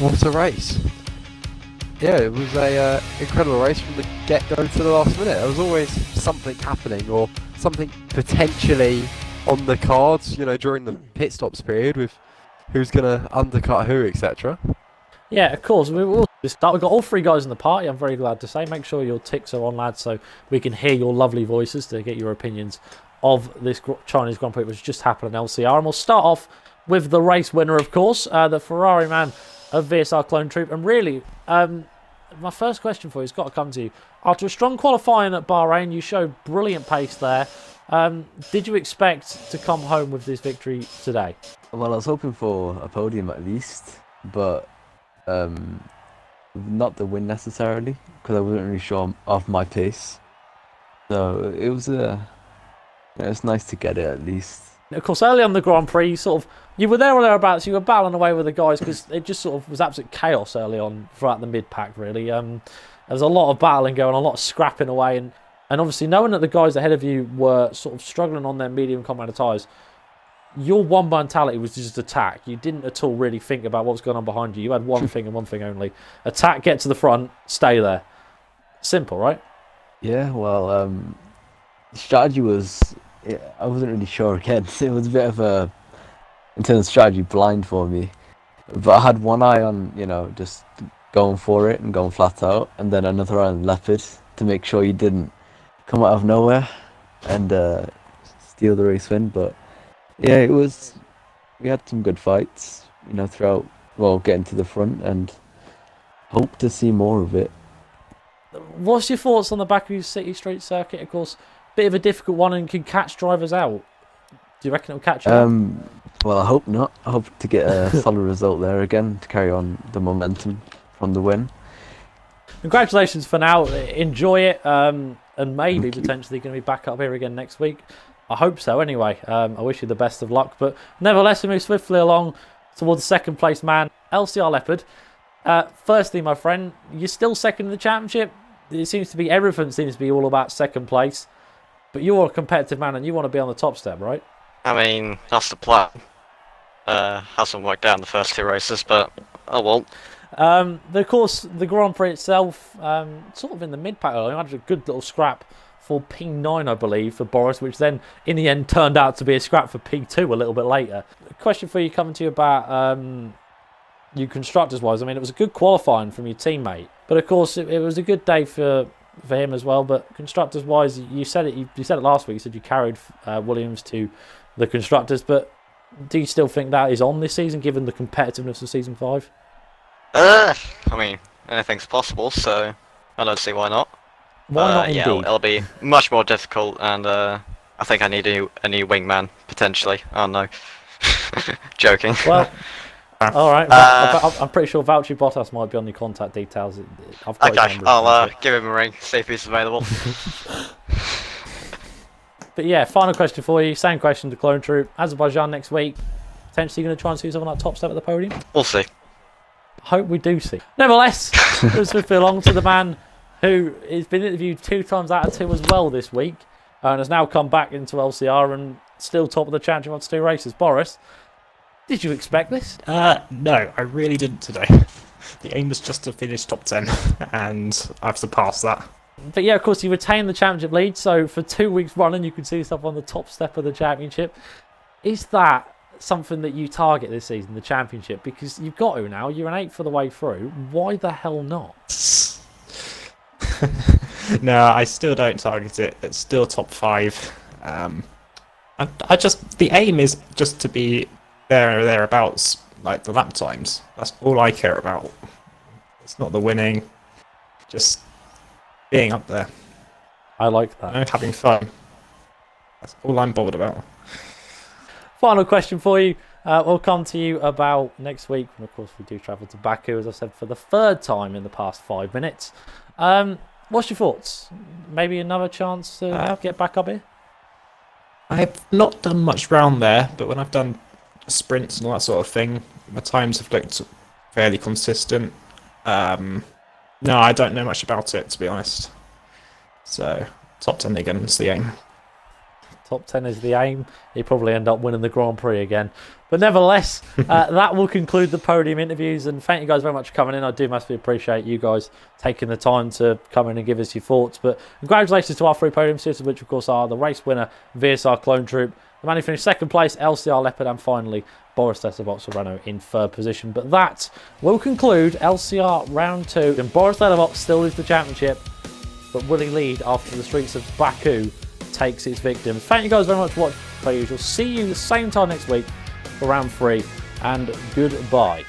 What a race! Yeah, it was a incredible race from the get-go to the last minute. There was always something happening or something potentially on the cards, during the pit stops period with who's going to undercut who, etc. Yeah, of course. We will start. We've got all three guys in the party, I'm very glad to say. Make sure your ticks are on, lads, so we can hear your lovely voices to get your opinions of this Chinese Grand Prix, which just happened in LCR. And we'll start off with the race winner, of course, the Ferrari man of VSR Clone Troop. And really, my first question for you has got to come to you. After a strong qualifying at Bahrain, you showed brilliant pace there. Did you expect to come home with this victory today? Well, I was hoping for a podium at least, but not the win necessarily, because I wasn't really sure of my pace. So it was nice to get it at least. Of course, early on the Grand Prix, you were there or thereabouts. You were battling away with the guys because it just was absolute chaos early on throughout the mid-pack. Really, there was a lot of battling going on, a lot of scrapping away, and obviously knowing that the guys ahead of you were sort of struggling on their medium compound tyres. Your one mentality was just attack. You didn't at all really think about what's going on behind you. You had one thing and one thing only: attack, get to the front, stay there. Simple, right? Yeah. Well, the strategy was. I wasn't really sure again. It was a bit of a, in terms of strategy, blind for me. But I had one eye on, just going for it and going flat out, and then another eye on Leopard to make sure you didn't come out of nowhere and steal the race win. But yeah, we had some good fights, throughout, getting to the front, and hope to see more of it. What's your thoughts on the Baku City Street circuit? Of course, bit of a difficult one and can catch drivers out. Do you reckon it'll catch you out? Well, I hope not. I hope to get a solid result there again to carry on the momentum from the win. Congratulations for now. Enjoy it, and maybe potentially going to be back up here again next week. I hope so anyway. I wish you the best of luck. But nevertheless, we move swiftly along towards the second place man, LCR Leopard. Firstly, my friend, you're still second in the championship. Everything seems to be all about second place. But you're a competitive man and you want to be on the top step, right? I mean, that's the plan. Hasn't worked out in the first two races, but oh well. Of course, the Grand Prix itself, sort of in the mid-pack, I had a good little scrap for P9, I believe, for Boris, which then in the end turned out to be a scrap for P2 a little bit later. A question for you coming to you about you constructors-wise. I mean, it was a good qualifying from your teammate, but of course it was a good day for him as well. But constructors-wise, you said it last week. You said you carried Williams to the constructors, but do you still think that is on this season, given the competitiveness of Season 5? I mean, anything's possible, so I don't see why not. Why not, yeah, indeed? it'll be much more difficult, and I think I need a new wingman, potentially. I don't know. Joking. Well, all right. I'm pretty sure Valtteri Bottas might be on your contact details. I've got his Okay, number. I'll give him a ring, see if he's available. But yeah, final question for you. Same question to Clone Troop. Azerbaijan next week. Potentially going to try and see someone on that top step at the podium? We'll see. Hope we do see. Nevertheless, let's move along to the man who has been interviewed 2 times out of 2 as well this week and has now come back into LCR and still top of the championship after 2 races. Boris, did you expect this? No, I really didn't today. The aim was just to finish top 10, and I've surpassed that. But yeah, of course, you retain the championship lead, so for 2 weeks running, you can see yourself on the top step of the championship. Is that something that you target this season, the championship? Because you've got to now. You're an 8th of the way through. Why the hell not? No, I still don't target it. It's still top 5. The aim is just to be there or thereabouts, like the lap times. That's all I care about. It's not the winning, just being up there. I like that. Having fun. That's all I'm bothered about. Final question for you. We'll come to you about next week. And of course, we do travel to Baku, as I said, for the 3rd time in the past 5 minutes. What's your thoughts? Maybe another chance to get back up here? I've not done much round there, but when I've done sprints and all that sort of thing, my times have looked fairly consistent. No, I don't know much about it, to be honest. So, top 10 again is the aim. Top 10 is the aim. He'd probably end up winning the Grand Prix again. But nevertheless, that will conclude the podium interviews. And thank you guys very much for coming in. I do massively appreciate you guys taking the time to come in and give us your thoughts. But congratulations to our 3 podium suitors, which of course are the race winner, VSR Clone Troop, the man who finished 2nd place, LCR Leopard, and finally Boris Letterbox Renault in 3rd position. But that will conclude LCR round 2. And Boris Letterbox still leads the championship, but will he lead after the streets of Baku takes its victims? Thank you guys very much for watching, per usual. See you the same time next week for round 3, and goodbye.